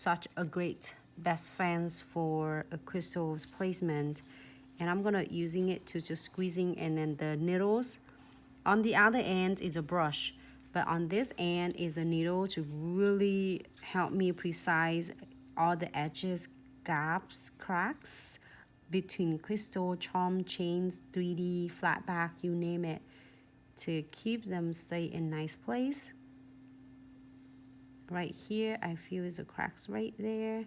such a great best friends for a crystals placement. And I'm gonna using it to just squeezing, and then the needles on the other end is a brush, but on this end is a needle to really help me precise all the edges, gaps, cracks between crystal, charm, chains, 3D, flat back, you name it, to keep them stay in nice place. Right here, I feel is a cracks right there.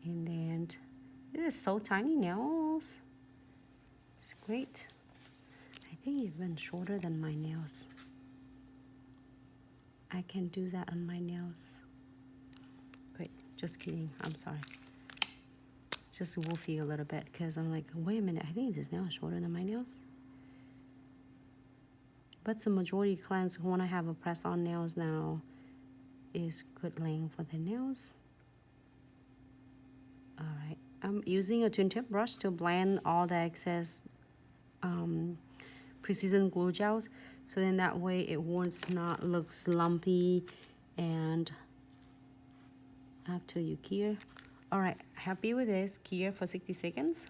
And then, this is so tiny nails. It's great. I think even shorter than my nails. I can do that on my nails. Great, just kidding, I'm sorry. Just woofy a little bit, because I'm like, wait a minute, I think this nail is shorter than my nails. But the majority clients want to have a press-on nails now is good length for the nails. Alright, I'm using a twin tip brush to blend all the excess precision glue gels, so then that way it won't not look lumpy and after you cure. Alright, happy with this. Cure for 60 seconds.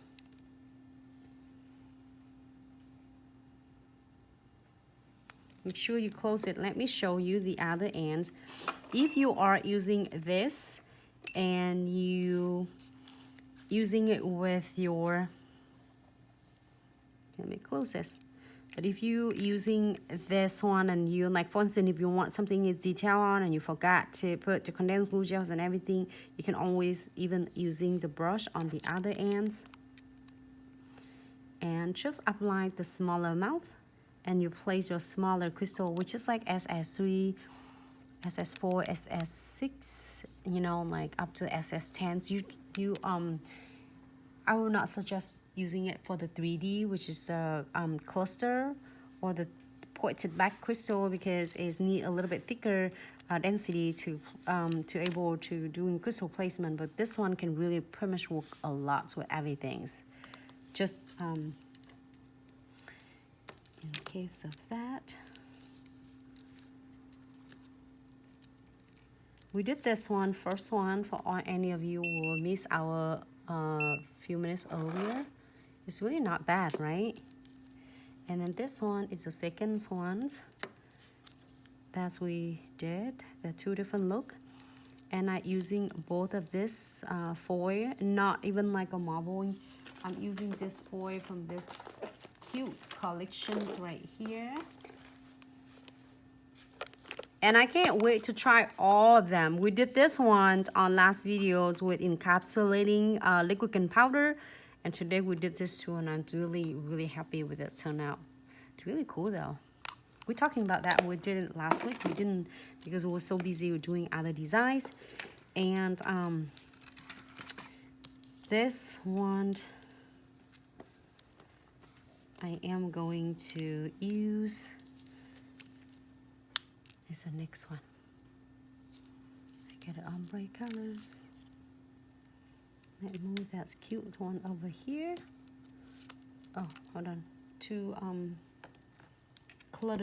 Make sure you close it. Let me show you the other ends. If you are using this and you using it with your, let me close this. But if you using this one and you like, for instance, if you want something with detail on and you forgot to put the condensed glue gels and everything, you can always even using the brush on the other ends and just apply the smaller amount, and you place your smaller crystal, which is like SS3, SS4, SS6, you know, like up to SS10. I will not suggest using it for the 3D, which is a cluster, or the pointed back crystal, because it need a little bit thicker density to able to doing crystal placement. But this one can really pretty much work a lot with everything. Just in case of that, we did this one, first one, for any of you who will miss our few minutes earlier. It's really not bad, right? And then this one is the second one that we did, the two different look. And I'm using both of this foil, not even like a marbling. I'm using this foil from this cute collections right here. And I can't wait to try all of them. We did this one on last videos with encapsulating liquid and powder. And today we did this too, and I'm really, really happy with it turnout. It's really cool though. We're talking about that. We did it last week. We didn't because we were so busy with doing other designs. And this one, I am going to use. Is the next one. I get ombre colors. Let me move that cute one over here. Oh, hold on. To clutter.